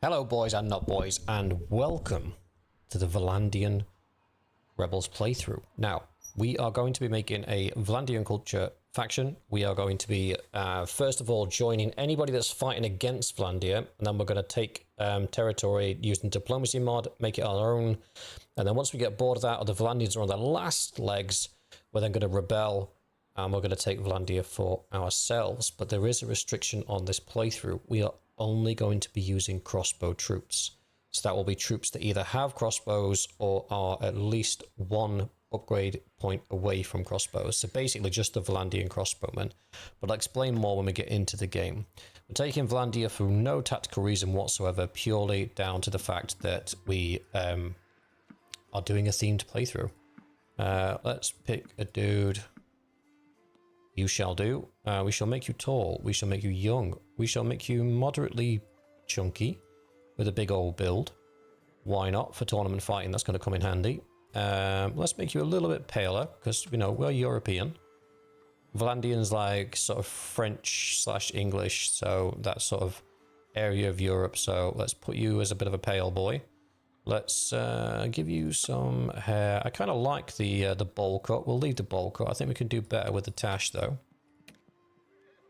Hello boys and not boys, and welcome to the Vlandian Rebels playthrough. Now, we are going to be making a Vlandian culture faction. We are going to be, first of all, joining anybody that's fighting against Vlandia, and then we're going to take territory using diplomacy mod, make it our own, and then once we get bored of that, or the Vlandians are on their last legs, we're then going to rebel, and we're going to take Vlandia for ourselves. But there is a restriction on this playthrough. We are only going to be using crossbow troops. So that will be troops that either have crossbows or are at least one upgrade point away from crossbows. So basically just the Vlandian crossbowmen. But I'll explain more when we get into the game. We're taking Vlandia for no tactical reason whatsoever, purely down to the fact that we are doing a themed playthrough. Let's pick a dude. You shall do. We shall make you tall. We shall make you young. We shall make you moderately chunky with a big old build. Why not? For tournament fighting, that's going to come in handy. Let's make you a little bit paler because, you know, we're European. Vlandian's like sort of French / English, so that sort of area of Europe. So let's put you as a bit of a pale boy. Let's give you some hair. I kind of like the bowl cut. We'll leave the bowl cut. I think we can do better with the tash though.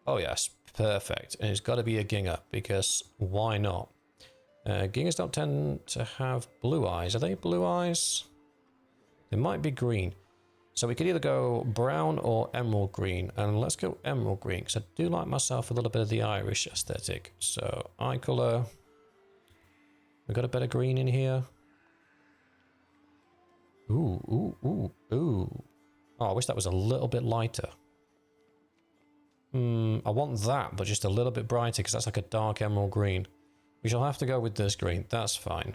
Oh yes, perfect. And it's got to be a ginger because why not? Gingers don't tend to have blue eyes. Are they blue eyes? They might be green. So we could either go brown or emerald green. And let's go emerald green because I do like myself a little bit of the Irish aesthetic. So eye colour. We got a better green in here. Ooh. Oh, I wish that was a little bit lighter. I want that, but just a little bit brighter because that's like a dark emerald green. We shall have to go with this green. That's fine.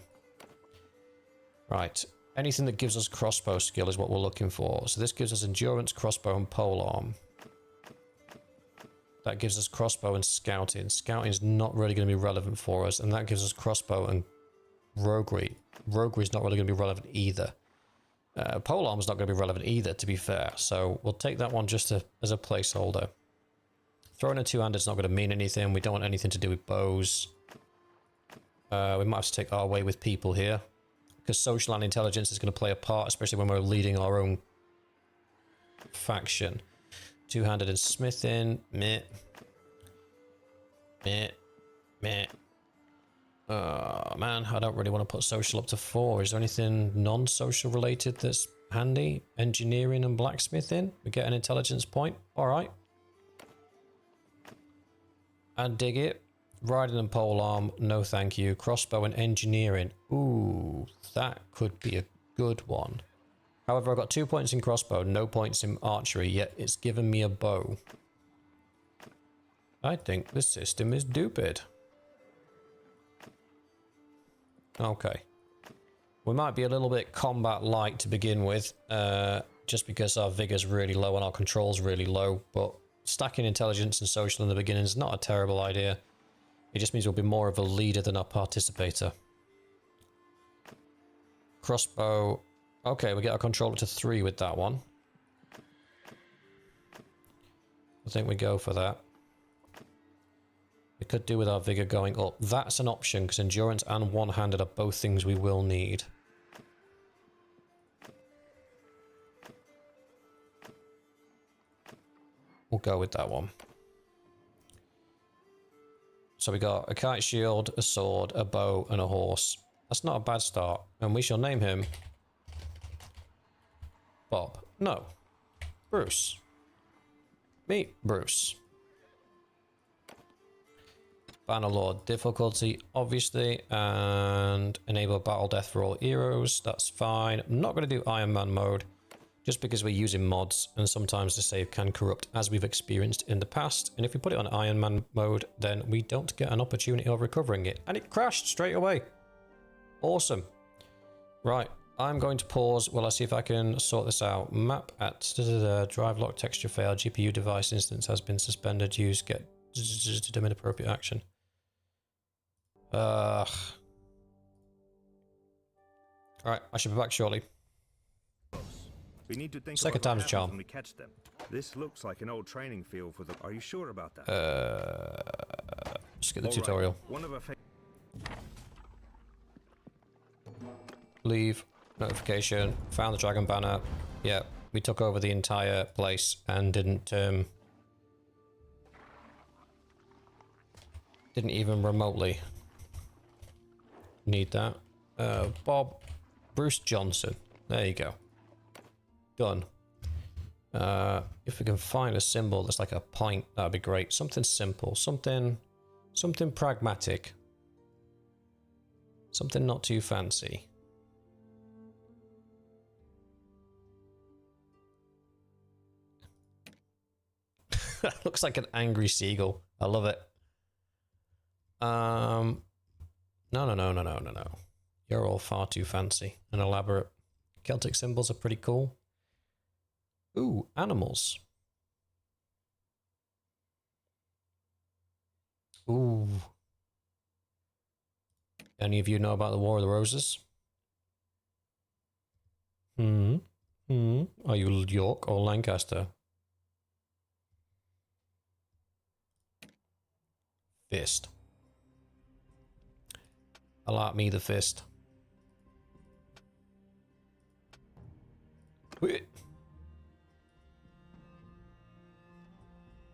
Right. Anything that gives us crossbow skill is what we're looking for. So this gives us endurance, crossbow, and polearm. That gives us crossbow and scouting. Scouting is not really going to be relevant for us, and that gives us crossbow and roguery. Roguery is not really going to be relevant either. Polearm is not going to be relevant either, to be fair. So we'll take that one just as a placeholder. Throwing a two-handed is not going to mean anything. We don't want anything to do with bows. We might have to take our way with people here. Because social and intelligence is going to play a part, especially when we're leading our own faction. Two-handed and smithing. Meh. Oh man, I don't really want to put social up to 4. Is there anything non-social related that's handy? Engineering and blacksmithing? We get an intelligence point. Alright. I dig it. Riding and polearm, no thank you. Crossbow and engineering. Ooh, that could be a good one. However, I've got 2 points in crossbow, no points in archery, yet it's given me a bow. I think the system is stupid. Okay. We might be a little bit combat light to begin with, just because our vigor's really low and our control's really low, but stacking intelligence and social in the beginning is not a terrible idea. It just means we'll be more of a leader than a participator. Crossbow. Okay, we get our control up to 3 with that one. I think we go for that. We could do with our vigor going up. That's an option because endurance and one-handed are both things we will need. We'll go with that one. So we got a kite shield, a sword, a bow, and a horse. That's not a bad start. And we shall name him Bob. No. Bruce. Meet Bruce. Bannerlord difficulty, obviously, and enable battle death for all heroes. That's fine. I'm not going to do Iron Man mode, just because we're using mods, and sometimes the save can corrupt, as we've experienced in the past. And if we put it on Iron Man mode, then we don't get an opportunity of recovering it. And it crashed straight away. Awesome. Right, I'm going to pause while I see if I can sort this out. Map at drive lock texture failed. GPU device instance has been suspended. Use get to determine appropriate action. Alright, I should be back shortly. We need to think Second about time's what charm. happens when we catch them. This looks like an old training field for the... Are you sure about that? Just get the All right. tutorial. One of our Leave. Notification. Found the dragon banner. Yeah, we took over the entire place and didn't even remotely need that. Bob Bruce Johnson. There you go. Done. If we can find a symbol that's like a pint, that'd be great. Something simple, something pragmatic, something not too fancy. Looks like an angry seagull. I love it. No. You're all far too fancy and elaborate. Celtic symbols are pretty cool. Ooh, animals. Ooh. Any of you know about the War of the Roses? Are you York or Lancaster? Fist. I like me the fist. Wait.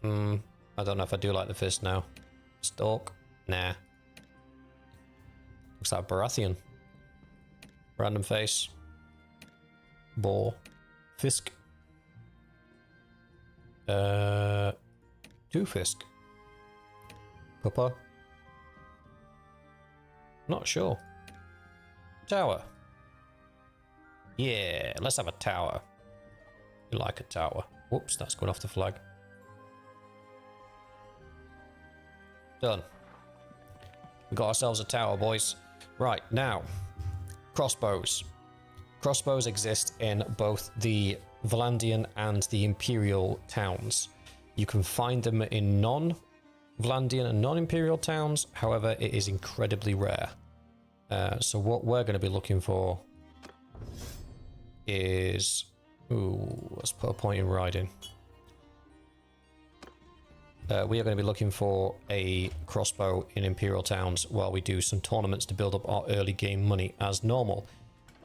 I don't know if I do like the fist now. Stalk? Nah. Looks like Baratheon. Random face. Boar. Fisk. Two Fisk. Papa. Not sure. Tower. Yeah, let's have a tower. You like a tower. Whoops, that's going off the flag. Done. We got ourselves a tower, boys. Right, now, crossbows. Crossbows exist in both the Vlandian and the Imperial towns. You can find them in non-Vlandian and non-Imperial towns, however, it is incredibly rare. So what we're going to be looking for is... Ooh, let's put a point in riding. We are going to be looking for a crossbow in Imperial towns while we do some tournaments to build up our early game money as normal.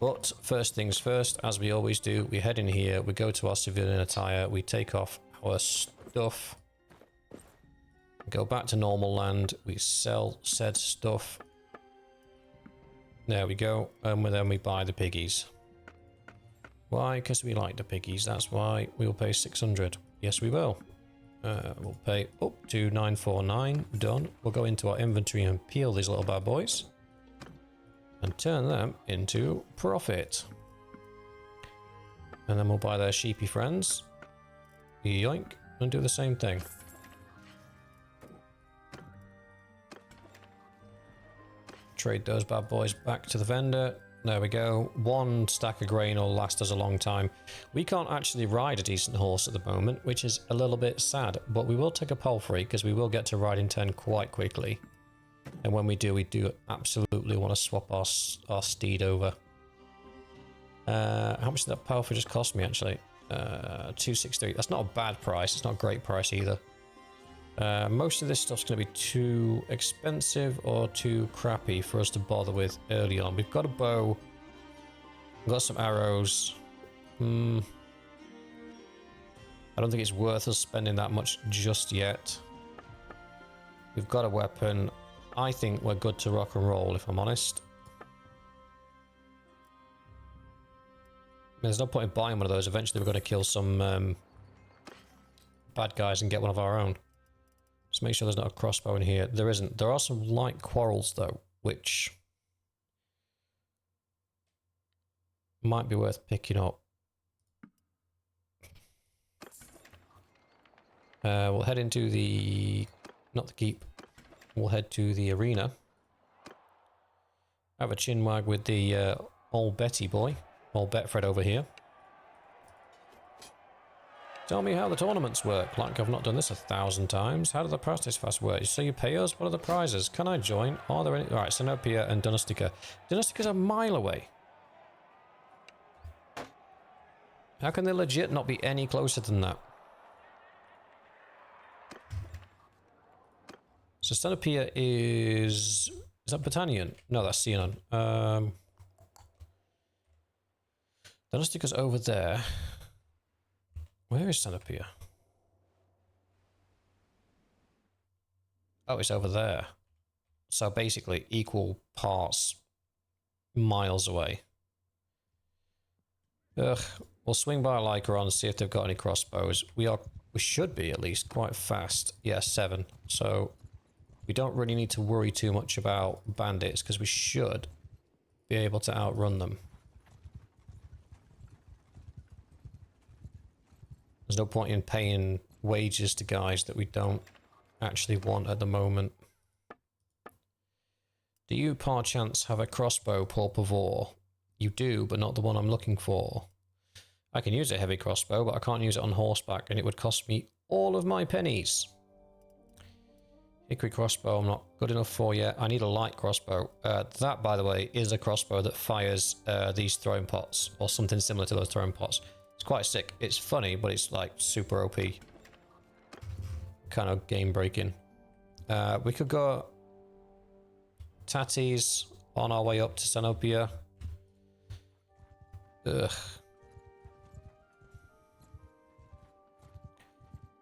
But first things first, as we always do, we head in here, we go to our civilian attire, we take off our stuff, go back to normal land, we sell said stuff. There we go, and then we buy the piggies. Why? Because we like the piggies, that's why we'll pay 600. Yes, we will. We'll pay up to 949. Done. We'll go into our inventory and peel these little bad boys and turn them into profit. And then we'll buy their sheepy friends. Yoink. And do the same thing. Trade those bad boys back to the vendor. There we go. One stack of grain will last us a long time. We can't actually ride a decent horse at the moment, which is a little bit sad, but we will take a palfrey because we will get to riding 10 quite quickly. And when we do absolutely want to swap our steed over. How much did that palfrey just cost me actually? 263. That's not a bad price. It's not a great price either. Most of this stuff's going to be too expensive or too crappy for us to bother with early on. We've got a bow. We've got some arrows. I don't think it's worth us spending that much just yet. We've got a weapon. I think we're good to rock and roll, if I'm honest. There's no point in buying one of those. Eventually we're going to kill some bad guys and get one of our own. Just make sure there's not a crossbow in here. There isn't. There are some light quarrels though, which might be worth picking up. We'll head into the... not the keep. We'll head to the arena. Have a chinwag with the old Betty boy. Old Betfred over here. Tell me how the tournaments work. Like I've not done this 1,000 times. How do the practice fast work? So you pay us? What are the prizes? Can I join? Are there any... Alright, Saneopa and Dunastica. Dunastica's a mile away. How can they legit not be any closer than that? So Saneopa is... Is that Britannian? No, that's Xenon. Then let's take us over there. Where is Saneopa? Oh, it's over there. So basically equal parts miles away. Ugh. We'll swing by Lycra and see if they've got any crossbows. We should be at least quite fast. Yeah, 7. So we don't really need to worry too much about bandits because we should be able to outrun them. There's no point in paying wages to guys that we don't actually want at the moment. Do you, par chance, have a crossbow, por favor? You do, but not the one I'm looking for. I can use a heavy crossbow, but I can't use it on horseback, and it would cost me all of my pennies. Hickory crossbow I'm not good enough for yet. I need a light crossbow. That, by the way, is a crossbow that fires these throwing pots, or something similar to those throwing pots. It's quite sick. It's funny, but it's like super OP. Kind of game breaking. We could go Tatties on our way up to Saneopa. Ugh.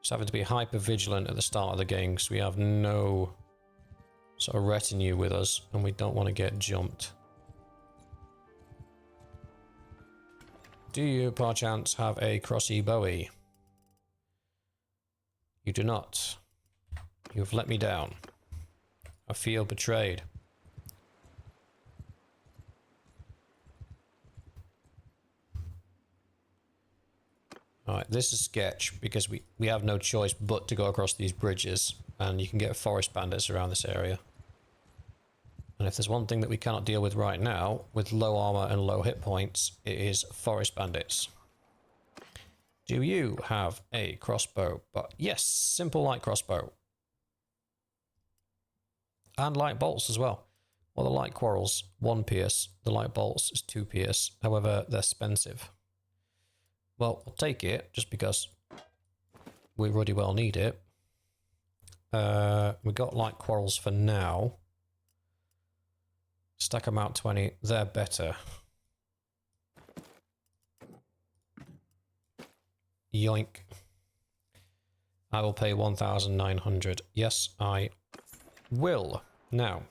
Just having to be hyper vigilant at the start of the game because we have no sort of retinue with us and we don't want to get jumped. Do you, perchance, have a crossy bowie? You do not. You've let me down. I feel betrayed. Alright, this is sketch because we have no choice but to go across these bridges, and you can get forest bandits around this area. And if there's one thing that we cannot deal with right now, with low armor and low hit points, it is forest bandits. Do you have a crossbow? But yes, simple light crossbow. And light bolts as well. Well, the light quarrels, 1 pierce. The light bolts is 2 pierce. However, they're expensive. Well, I'll take it, just because we really well need it. We got light quarrels for now. Stack them out 20. They're better. Yoink. I will pay 1,900. Yes, I will. Now,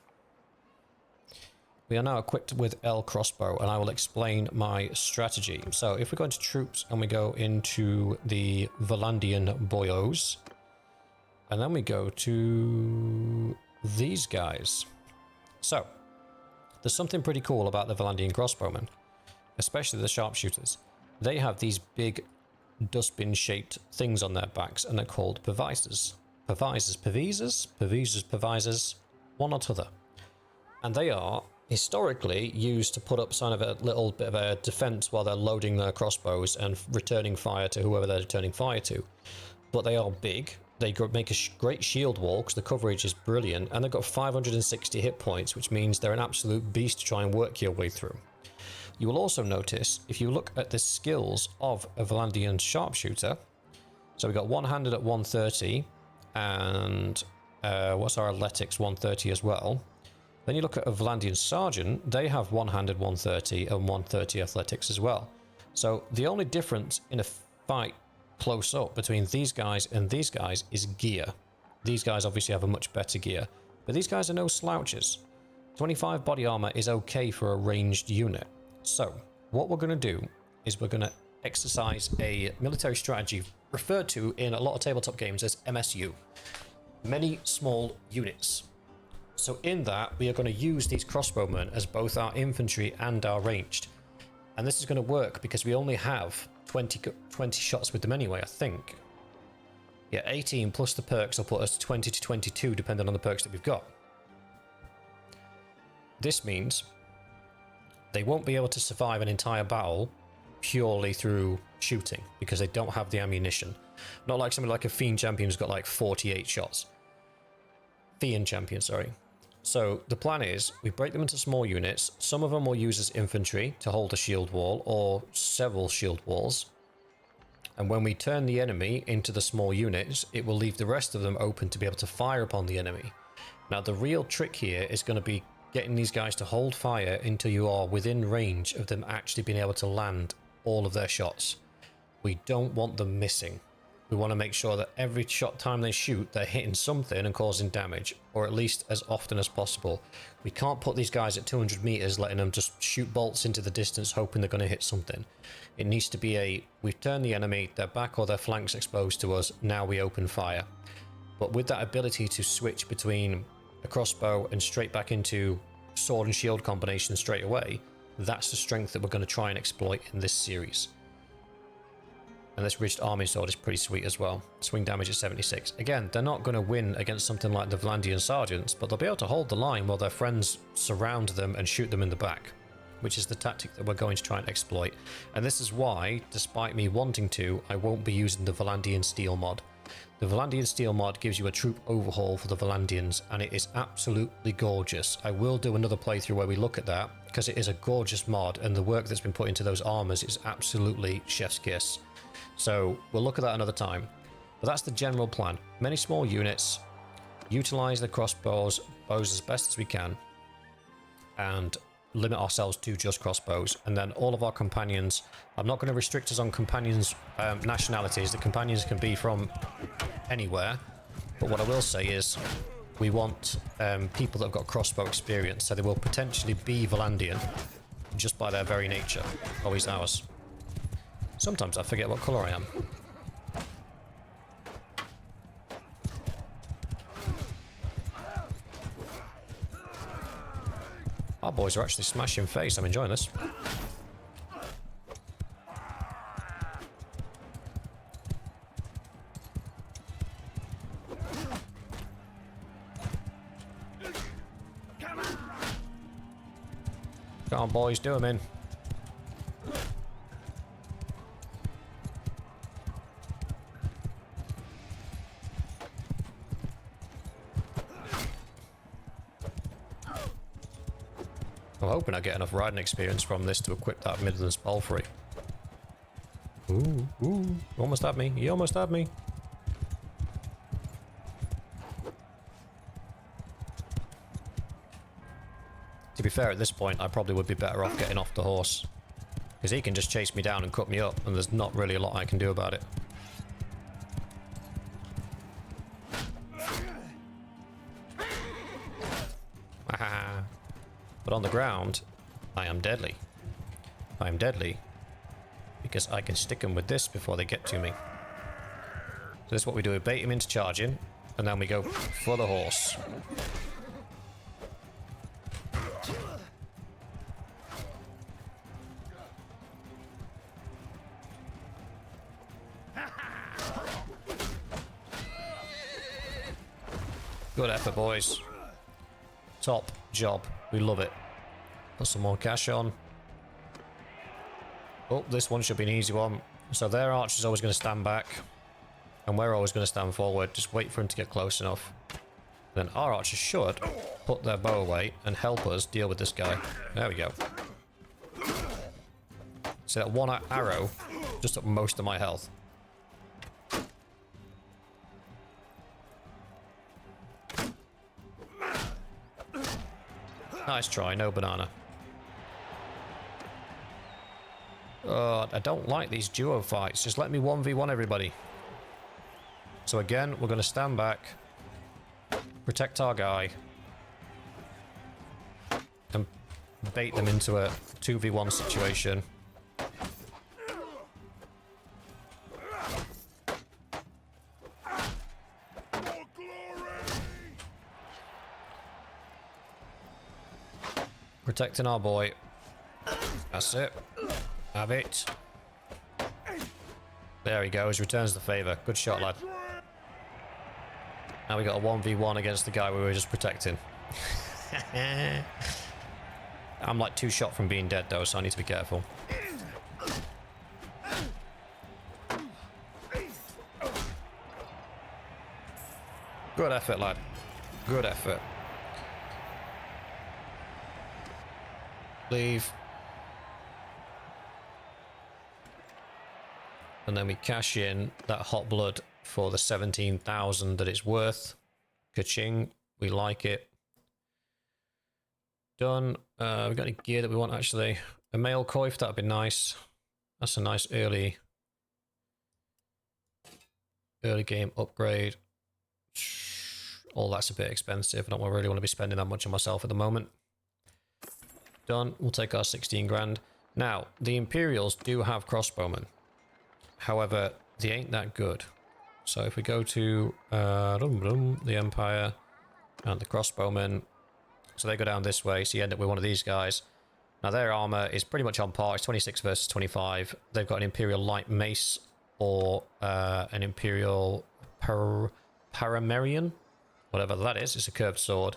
we are now equipped with L crossbow, and I will explain my strategy. So if we go into troops and we go into the Vlandian boyos, and then we go to these guys. So there's something pretty cool about the Vlandian crossbowmen, especially the sharpshooters. They have these big dustbin shaped things on their backs, and they're called pervisors. Pervisors, one or t'other. And they are historically used to put up kind of a little bit of a defense while they're loading their crossbows and returning fire to whoever they're returning fire to. But they are big. They make a great shield wall because the coverage is brilliant, and they've got 560 hit points, which means they're an absolute beast to try and work your way through. You will also notice, if you look at the skills of a Vlandian sharpshooter, so we've got one-handed at 130, and what's our athletics, 130 as well. Then you look at a Vlandian sergeant, they have one-handed 130 and 130 athletics as well. So the only difference in a fight close up between these guys and these guys is gear. These guys obviously have a much better gear, but these guys are no slouches. 25 body armor is okay for a ranged unit. So what we're going to do is we're going to exercise a military strategy referred to in a lot of tabletop games as MSU. Many small units. So in that, we are going to use these crossbowmen as both our infantry and our ranged. And this is going to work because we only have 20 shots with them anyway, I think. Yeah, 18 plus the perks will put us to 20 to 22, depending on the perks that we've got. This means they won't be able to survive an entire battle purely through shooting because they don't have the ammunition. Not like somebody like a Fiend Champion who's got like 48 shots. Fiend Champion, sorry. So the plan is we break them into small units. Some of them will use as infantry to hold a shield wall or several shield walls. And when we turn the enemy into the small units, it will leave the rest of them open to be able to fire upon the enemy. Now the real trick here is going to be getting these guys to hold fire until you are within range of them actually being able to land all of their shots. We don't want them missing. We want to make sure that every shot time they shoot, they're hitting something and causing damage, or at least as often as possible. We can't put these guys at 200 meters, letting them just shoot bolts into the distance, hoping they're going to hit something. It needs to be a, we've turned the enemy, their back or their flanks exposed to us, now we open fire. But with that ability to switch between a crossbow and straight back into sword and shield combination straight away, that's the strength that we're going to try and exploit in this series. And this ridged army sword is pretty sweet as well. Swing damage at 76. Again, they're not going to win against something like the Vlandian sergeants, but they'll be able to hold the line while their friends surround them and shoot them in the back, which is the tactic that we're going to try and exploit. And this is why, despite me wanting to, I won't be using the Vlandian steel mod. The Vlandian steel mod gives you a troop overhaul for the Vlandians, and it is absolutely gorgeous. I will do another playthrough where we look at that, because it is a gorgeous mod, and the work that's been put into those armors is absolutely chef's kiss. So we'll look at that another time. But that's the general plan. Many small units, utilize the crossbows as best as we can, and limit ourselves to just crossbows. And then all of our companions, I'm not going to restrict us on companions' nationalities. The companions can be from anywhere. But what I will say is we want people that have got crossbow experience, so they will potentially be Vlandian just by their very nature. Oh, he's ours. Sometimes I forget what colour I am. Our boys are actually smashing face. I'm enjoying this. Come on, boys, do them in. I'm hoping I get enough riding experience from this to equip that Midlands Belfry. Ooh, ooh, almost had me. He almost had me. To be fair, at this point, I probably would be better off getting off the horse. Because he can just chase me down and cut me up, and there's not really a lot I can do about it. But on the ground, I am deadly. I am deadly because I can stick them with this before they get to me. So this is what we do. We bait him into charging, and then we go for the horse. Good effort, boys. Top job. We love it. Put some more cash on. Oh, this one should be an easy one. So their archer's always going to stand back, and we're always going to stand forward. Just wait for him to get close enough. Then our archer should put their bow away and help us deal with this guy. There we go. So that one arrow just took most of my health. Nice try, no banana. Oh, I don't like these duo fights. Just let me 1v1 everybody. So again, we're going to stand back, protect our guy, and bait them into a 2v1 situation. Protecting our boy. That's it. Have it. There he goes. Returns the favour. Good shot, lad. Now we got a 1v1 against the guy we were just protecting. I'm like 2 shot from being dead though, so I need to be careful. Good effort, lad. Good effort. Leave. And then we cash in that hot blood for the 17,000 that it's worth. Ka-ching. We like it. Done. We've got any gear that we want actually. A mail coif, that'd be nice. That's a nice early game upgrade. All that's a bit expensive. I don't really want to be spending that much on myself at the moment. Done. We'll take our 16 grand. Now, the Imperials do have crossbowmen. However, they ain't that good. So if we go to the Empire and the crossbowmen, so they go down this way, so you end up with one of these guys. Now their armor is pretty much on par. It's 26 versus 25. They've got an Imperial light mace or an Imperial paramerian, whatever that is. It's a curved sword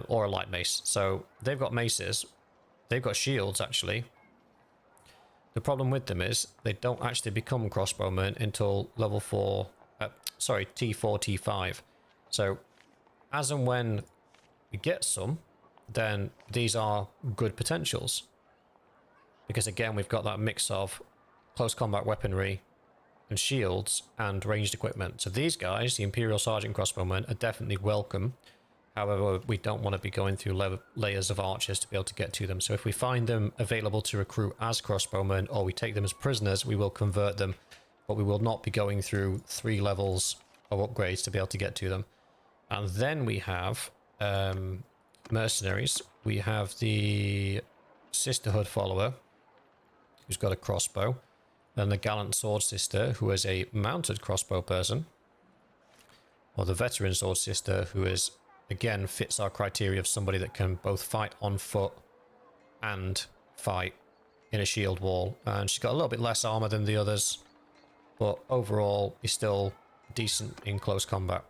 or a light mace. So they've got maces. They've got shields actually. The problem with them is they don't actually become crossbowmen until level 4, T4, T5. So as and when we get some, then these are good potentials. Because again, we've got that mix of close combat weaponry and shields and ranged equipment. So these guys, the Imperial Sergeant crossbowmen, are definitely welcome. However, we don't want to be going through layers of archers to be able to get to them. So if we find them available to recruit as crossbowmen, or we take them as prisoners, we will convert them. But we will not be going through 3 levels of upgrades to be able to get to them. And then we have mercenaries. We have the Sisterhood follower, who's got a crossbow. Then the Gallant Sword Sister, who is a mounted crossbow person. Or the Veteran Sword Sister, who is... again, fits our criteria of somebody that can both fight on foot and fight in a shield wall. And she's got a little bit less armor than the others, but overall is still decent in close combat.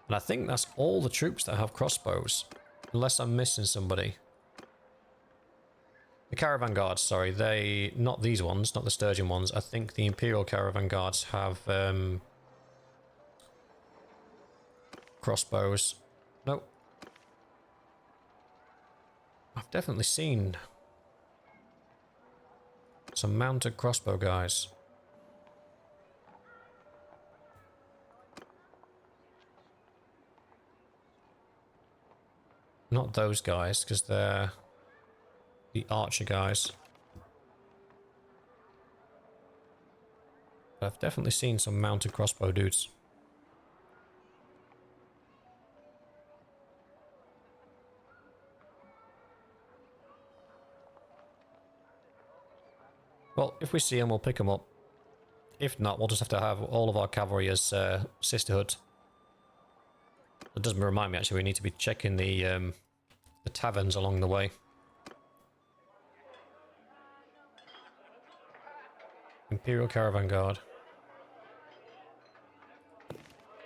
And I think that's all the troops that have crossbows, unless I'm missing somebody. The Caravan Guards, sorry, not these ones, not the Sturgeon ones. I think the Imperial Caravan Guards have crossbows. Nope. I've definitely seen some mounted crossbow guys. Not those guys, because they're the archer guys. But I've definitely seen some mounted crossbow dudes. Well, if we see them, we'll pick them up. If not, we'll just have to have all of our cavalry as Sisterhood. It doesn't remind me, actually, we need to be checking the taverns along the way. Imperial Caravan Guard.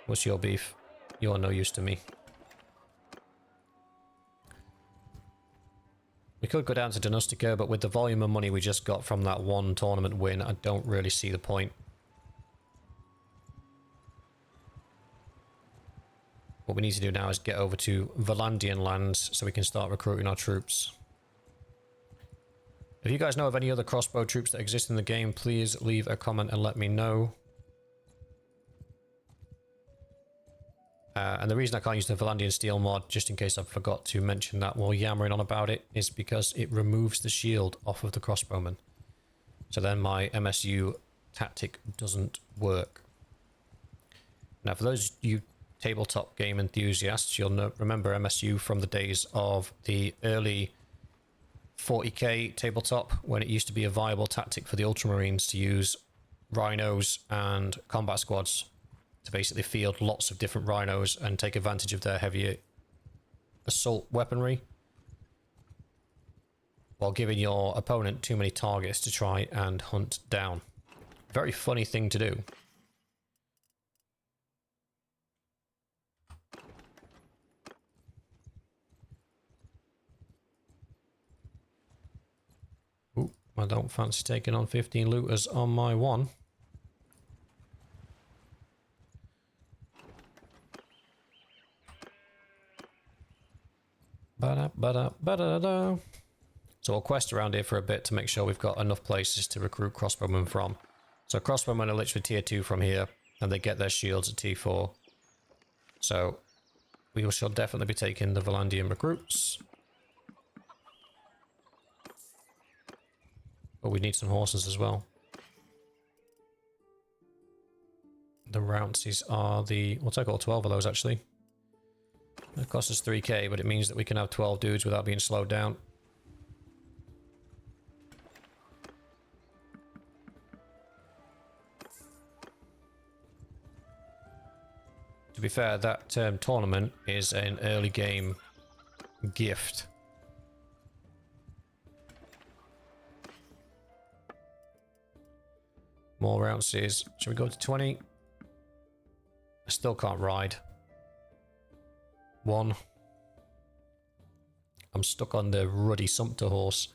What's your beef? You're no use to me. We could go down to Donustica, but with the volume of money we just got from that one tournament win, I don't really see the point. What we need to do now is get over to Vlandian lands so we can start recruiting our troops. If you guys know of any other crossbow troops that exist in the game, please leave a comment and let me know. And the reason I can't use the Vlandian steel mod, just in case I forgot to mention that while yammering on about it, is because it removes the shield off of the crossbowman. So then my MSU tactic doesn't work. Now for those you tabletop game enthusiasts, you'll remember MSU from the days of the early 40k tabletop, when it used to be a viable tactic for the Ultramarines to use rhinos and combat squads to basically field lots of different rhinos and take advantage of their heavier assault weaponry, while giving your opponent too many targets to try and hunt down. Very funny thing to do. Ooh, I don't fancy taking on 15 looters on my one. Ba-da-ba-da-ba-da-da. So we'll quest around here for a bit to make sure we've got enough places to recruit crossbowmen from. So crossbowmen are literally tier 2 from here, and they get their shields at T4. So we shall definitely be taking the Vlandian recruits. But we need some horses as well. The Rounceys are the... We'll take all 12 of those, actually. It costs us 3k, but it means that we can have 12 dudes without being slowed down. To be fair, that tournament is an early game gift. More Rounceys. Should we go to 20? I still can't ride. 1. I'm stuck on the ruddy Sumpter horse.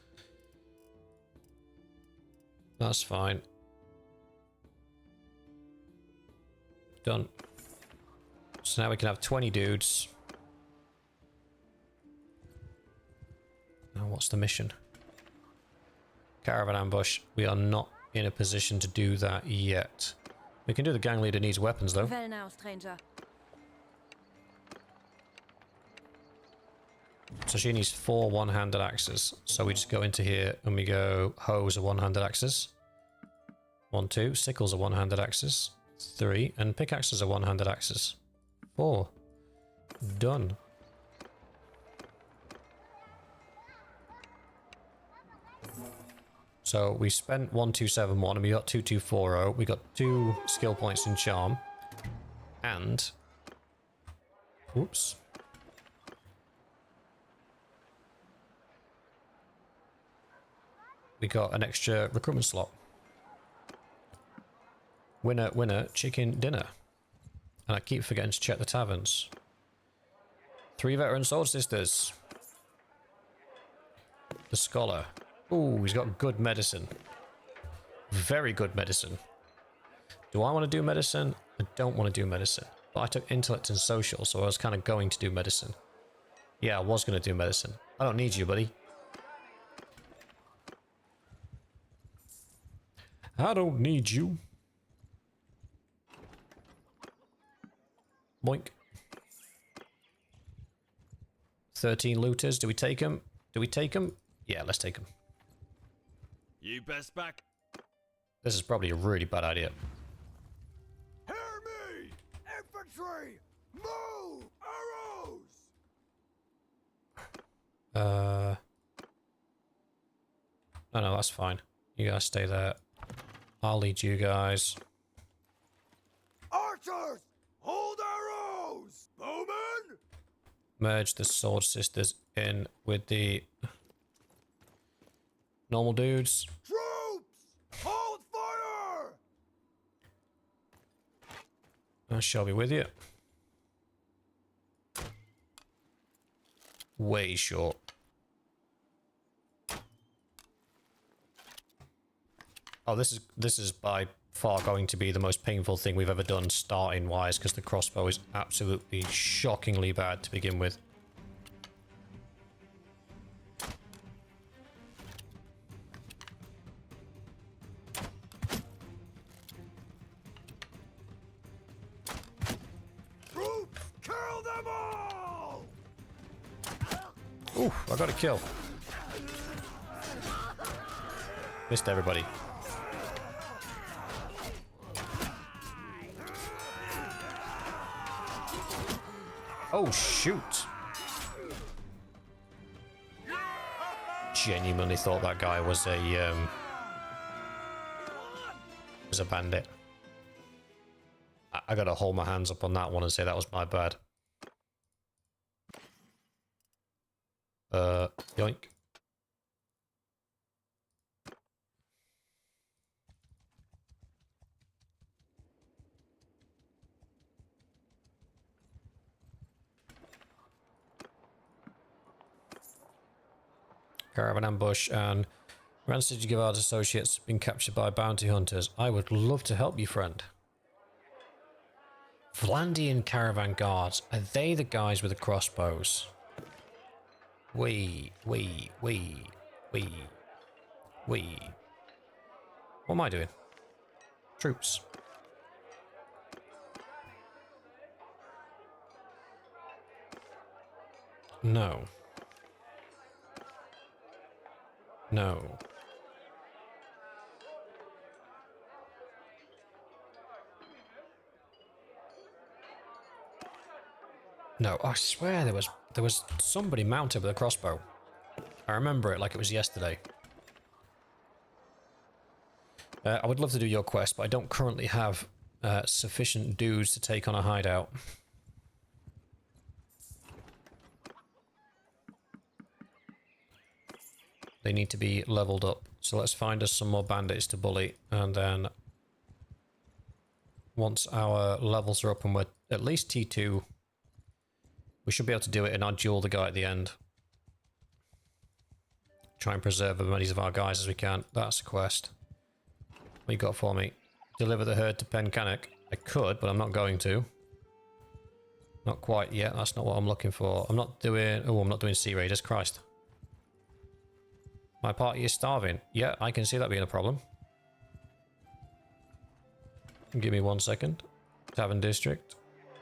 That's fine. Done. So now we can have 20 dudes. Now what's the mission? Caravan ambush. We are not in a position to do that yet. We can do the gang leader needs weapons though. Well now, stranger. So she needs 4 one-handed axes. So we just go into here and we go hoes are one-handed axes. 1, 2. Sickles are one-handed axes. 3. And pickaxes are one-handed axes. 4. Done. So we spent 1271 and we got 2240. We got 2 skill points in charm. And... Oops. We got an extra recruitment slot. Winner, winner, chicken dinner. And I keep forgetting to check the taverns. 3 veteran sword sisters. The scholar. Ooh, he's got good medicine. Very good medicine. Do I want to do medicine? I don't want to do medicine. But I took intellect and social, so I was kind of going to do medicine. Yeah, I was going to do medicine. I don't need you, buddy. I don't need you. Boink. 13 looters. Do we take them? Do we take them? Yeah, let's take them. You best back. This is probably a really bad idea. Hear me! Infantry! Move! Arrows! No, that's fine. You guys stay there. I'll lead you guys. Archers! Hold arrows! Bowmen! Merge the sword sisters in with the normal dudes. Troops! Hold fire! I shall be with you. Way short. Oh, this is by far going to be the most painful thing we've ever done starting wise, because the crossbow is absolutely shockingly bad to begin with. Troops! Kill them all! Ooh, I got a kill. Missed everybody. Oh, shoot. Genuinely thought that guy was a bandit. I gotta hold my hands up on that one and say that was my bad. Yoink. Caravan ambush, and Rancid Guard associates been captured by bounty hunters. I would love to help you, friend. Vlandian caravan guards. Are they the guys with the crossbows? Wee. What am I doing? Troops. No. No. No, I swear there was somebody mounted with a crossbow. I remember it like it was yesterday. I would love to do your quest, but I don't currently have sufficient dudes to take on a hideout. They need to be leveled up. So let's find us some more bandits to bully, and then once our levels are up and we're at least T2, we should be able to do it and I'll duel the guy at the end. Try and preserve as many of our guys as we can. That's a quest. What you got for me? Deliver the herd to Pencannock. I could, but I'm not going to. Not quite yet. That's not what I'm looking for. I'm not doing... Oh, I'm not doing Sea Raiders. Christ. My party is starving. Yeah, I can see that being a problem. Give me 1 second. Tavern District.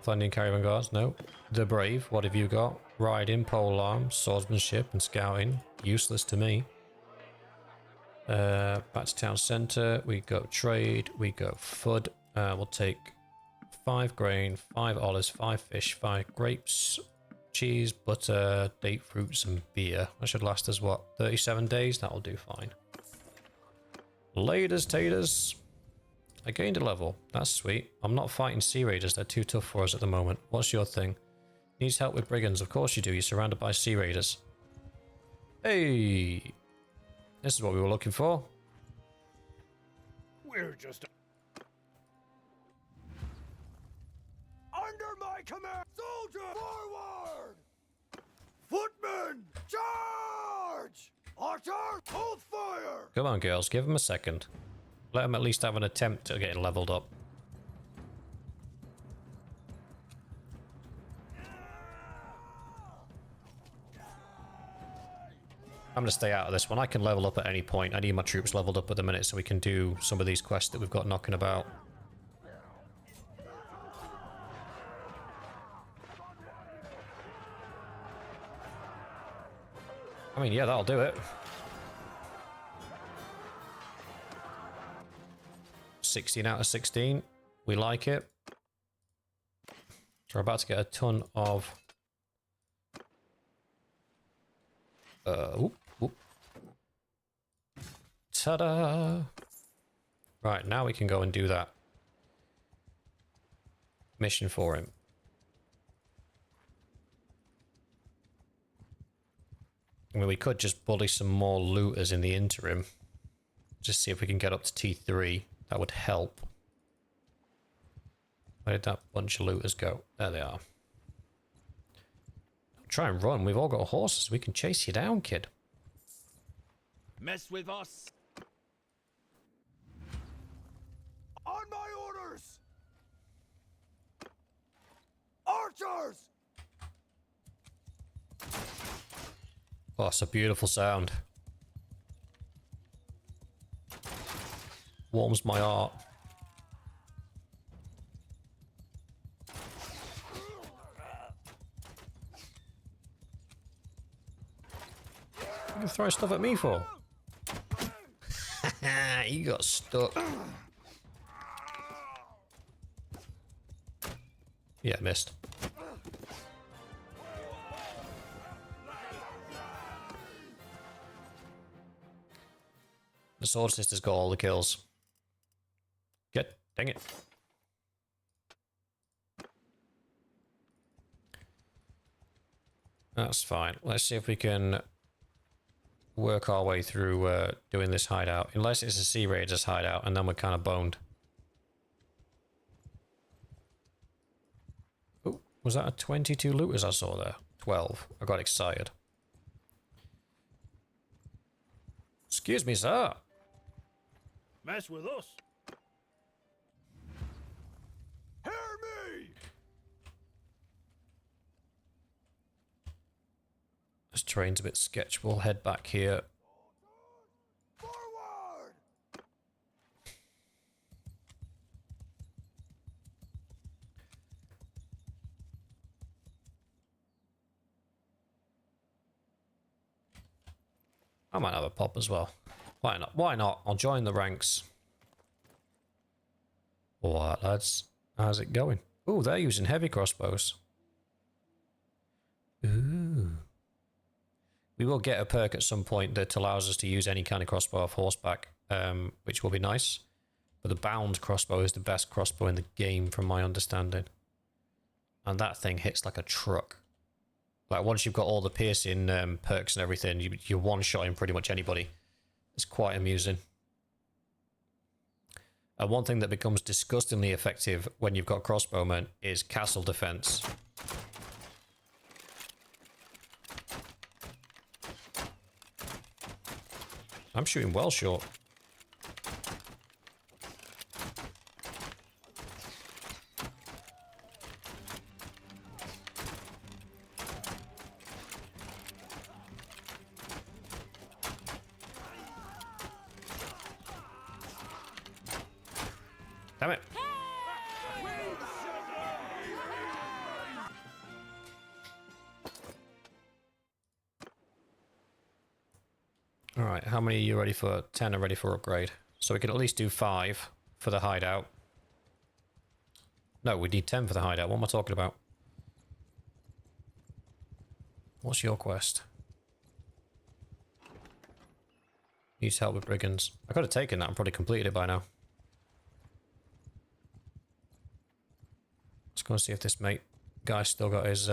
Vlandian Caravan Guards. No. The Brave. What have you got? Riding, polearm, swordsmanship, and scouting. Useless to me. Back to town centre. We go trade. We go food. We'll take 5 grain, 5 olives, 5 fish, 5 grapes, cheese, butter, date fruits, and beer. That should last us, what, 37 days? That'll do fine. Laters, taters. I gained a level. That's sweet. I'm not fighting Sea Raiders. They're too tough for us at the moment. What's your thing? Needs help with brigands. Of course you do. You're surrounded by Sea Raiders. Hey! This is what we were looking for. We're just under my command. Soldier, forward! Footmen, charge! Archer, hold fire! Come on, girls. Give them a second. Let them at least have an attempt at getting leveled up. I'm going to stay out of this one. I can level up at any point. I need my troops leveled up at the minute so we can do some of these quests that we've got knocking about. I mean, yeah, that'll do it. 16 out of 16. We like it. So we're about to get a ton of... Whoop. Ta-da! Right, now we can go and do that mission for him. I mean, we could just bully some more looters in the interim. Just see if we can get up to T3. That would help. Where did that bunch of looters go? There they are. Try and run. We've all got horses. We can chase you down, kid. Mess with us. On my orders! Archers! Oh, it's a beautiful sound. Warms my heart. What are you throwing stuff at me for? You got stuck. Yeah, missed. The Sword Sister's got all the kills. Get, dang it. That's fine. Let's see if we can work our way through doing this hideout. Unless it's a Sea Raiders hideout, and then we're kind of boned. Oh, was that a 22 looters I saw there? 12. I got excited. Excuse me, sir. Mess with us. Hear me! This terrain's a bit sketch. We'll head back here. Forward! I might have a pop as well. Why not? Why not? I'll join the ranks. Alright, lads. How's it going? Oh, they're using heavy crossbows. We will get a perk at some point that allows us to use any kind of crossbow off horseback, which will be nice. But the bound crossbow is the best crossbow in the game, from my understanding. And that thing hits like a truck. Like, once you've got all the piercing perks and everything, you're one-shotting pretty much anybody. It's quite amusing. And one thing that becomes disgustingly effective when you've got crossbowmen is castle defense. I'm shooting well short. Damn it. Alright, how many are you ready for? 10 are ready for upgrade. So we can at least do 5 for the hideout. No, we need 10 for the hideout. What am I talking about? What's your quest? Needs help with brigands. I could have taken that and probably completed it by now. Let's go and see if this mate guy's still got his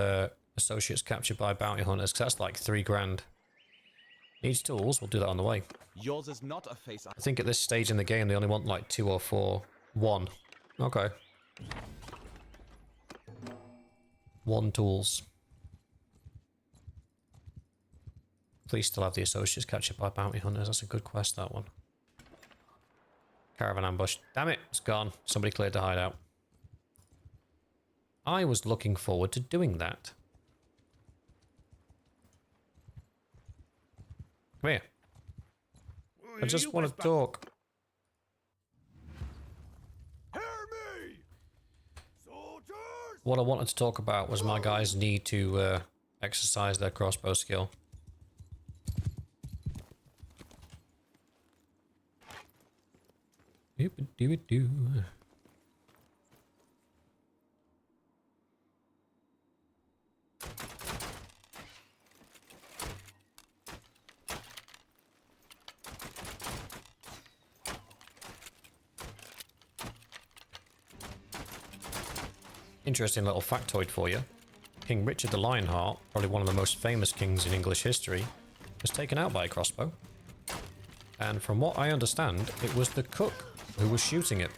associates captured by bounty hunters, because that's like 3 grand. Needs tools, we'll do that on the way. Yours is not a face. I think at this stage in the game they only want like 2 or 4. 1. Okay. 1 tools. Please still have the associates captured by bounty hunters. That's a good quest, that one. Caravan ambush. Damn it, it's gone. Somebody cleared the hideout. I was looking forward to doing that. Come here. I just want to talk. Hear me! Soldiers! What I wanted to talk about was my guys need to exercise their crossbow skill. Doo-ba-doo-ba-doo. Interesting little factoid for you. King Richard the Lionheart, probably one of the most famous kings in English history, was taken out by a crossbow. And from what I understand, it was the cook who was shooting it.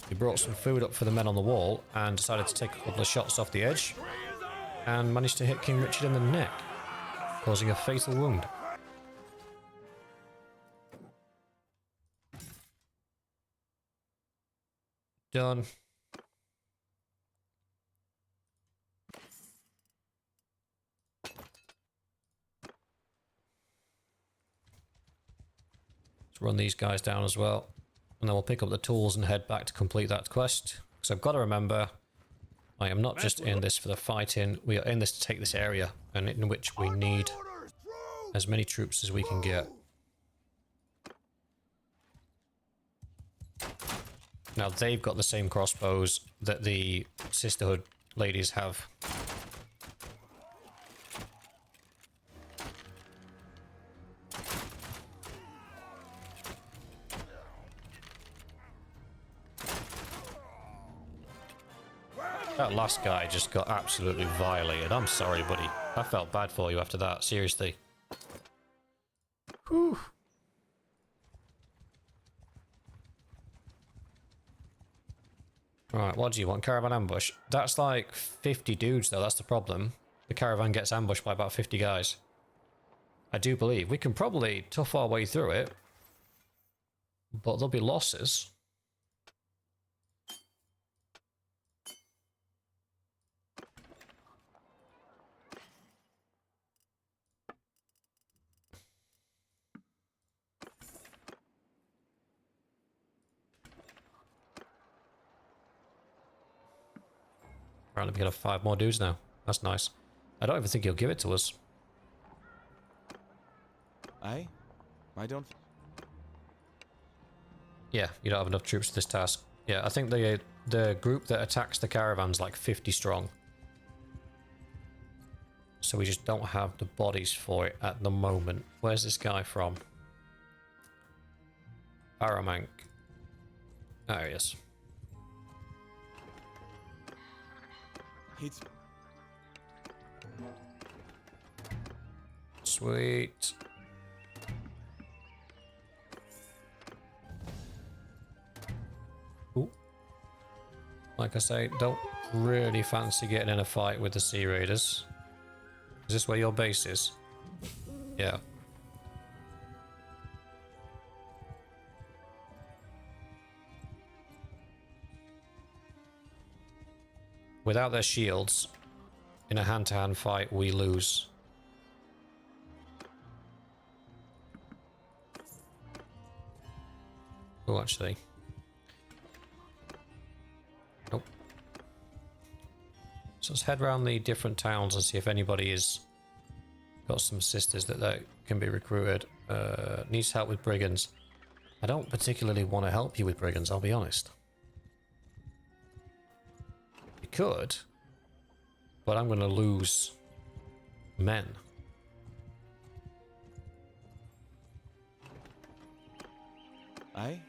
He brought some food up for the men on the wall and decided to take a couple of shots off the edge and managed to hit King Richard in the neck, causing a fatal wound. Done. Let's run these guys down as well. And then we'll pick up the tools and head back to complete that quest. Because I've got to remember, I am not just in this for the fighting. We are in this to take this area, and in which we need as many troops as we can get. Now they've got the same crossbows that the Sisterhood ladies have. That last guy just got absolutely violated. I'm sorry, buddy. I felt bad for you after that, seriously. Whew. Right, what do you want? Caravan ambush. That's like 50 dudes though, that's the problem. The caravan gets ambushed by about 50 guys. I do believe we can probably tough our way through it, but there'll be losses. Right, let me get 5 more dudes now. That's nice. I don't even think he'll give it to us. I don't. Yeah, you don't have enough troops for this task. Yeah, I think the group that attacks the caravan's like 50 strong. so we just don't have the bodies for it at the moment. Where's this guy from? Aramank. There he is. It's Sweet. Ooh. Like I say, don't really fancy getting in a fight with the Sea Raiders. Is this where your base is? Yeah. Without their shields, in a hand-to-hand fight, we lose. Oh, actually. Nope. So let's head around the different towns and see if anybody is got some sisters that can be recruited. Needs help with brigands. I don't particularly want to help you with brigands, I'll be honest. You could, but I'm going to lose men. Aye?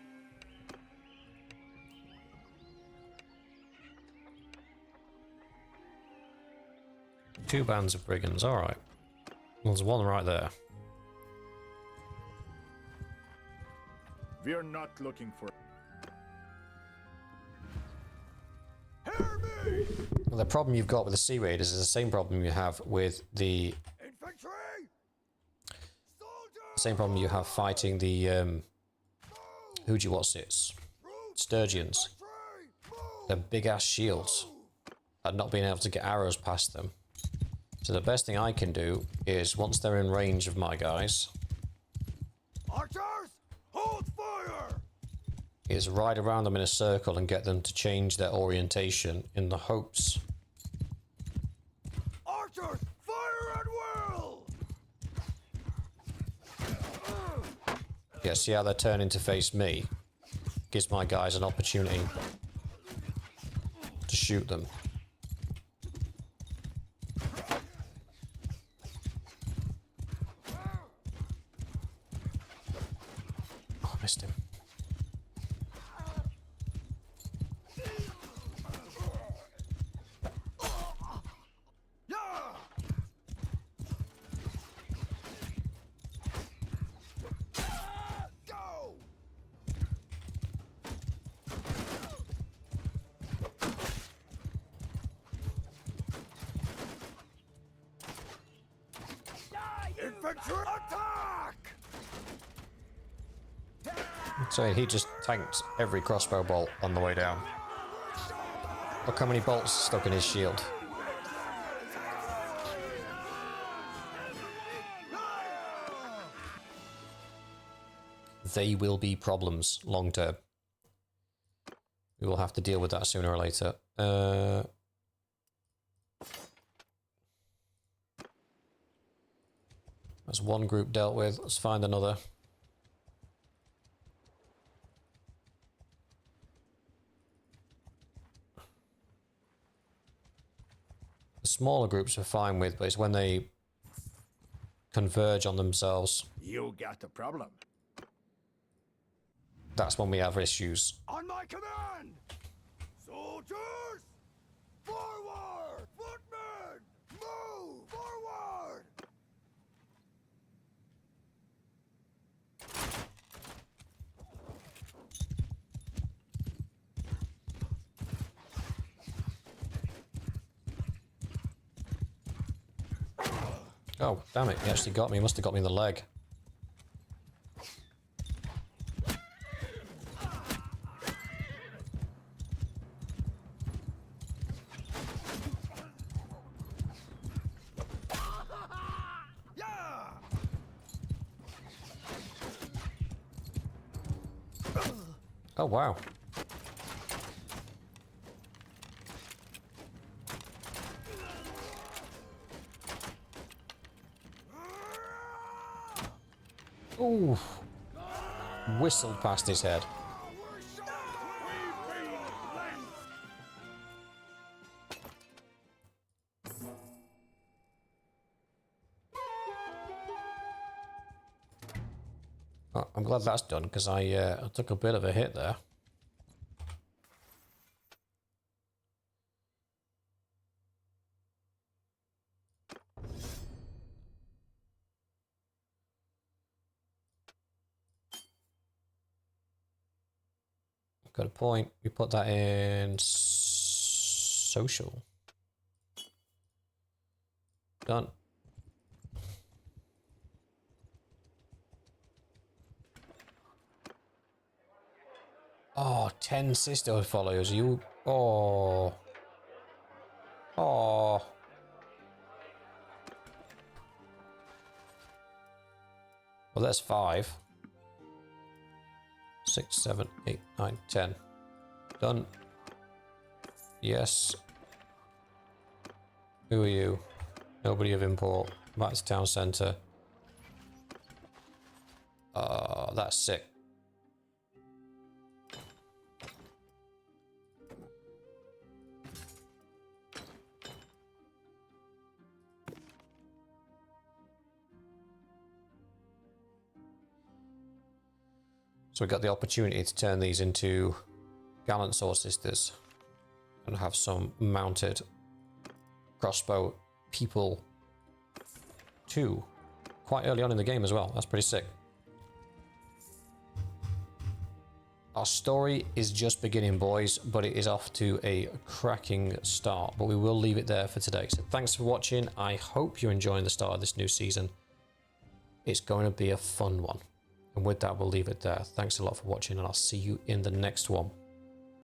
2 bands of brigands, alright. There's one right there. We're not looking for. Hear me! Well, the problem you've got with the Sea Raiders is the same problem you have with the Infantry! Soldiers! same problem you have fighting the what's-its? Sturgeons. They're big ass shields and not being able to get arrows past them. So the best thing I can do is once they're in range of my guys Archers! Hold fire! is ride around them in a circle and get them to change their orientation in the hopes. Archers! Fire at will! Yeah, see how they're turning to face me? Gives my guys an opportunity to shoot them. Oh, I missed him. Go! Infantry attack! So he just tanked every crossbow bolt on the way down. Look how many bolts stuck in his shield. They will be problems long term. We will have to deal with that sooner or later. That's one group dealt with. Let's find another. The smaller groups are fine with, but it's when they converge on themselves. You got a problem. That's when we have issues. On my command! Soldiers! Forward! Footmen! Move! Forward! Oh, damn it. He actually got me. He must have got me in the leg. Yeah! Oh, wow. Ooh. Whistled past his head. Oh, I'm glad that's done because I took a bit of a hit there. Got a point. We put that in social. Done. Oh, 10 sisterhood followers. You. Oh. Oh. Well, that's 5. 6, 7, 8, 9, 10. Done. Yes. Who are you? Nobody of import. Back to town centre. That's sick. So we got the opportunity to turn these into gallant sword sisters and have some mounted crossbow people too, quite early on in the game as well. That's pretty sick. Our story is just beginning, boys, but it is off to a cracking start, but we will leave it there for today. So thanks for watching. I hope you're enjoying the start of this new season. It's going to be a fun one. And with that, we'll leave it there. Thanks a lot for watching, and I'll see you in the next one.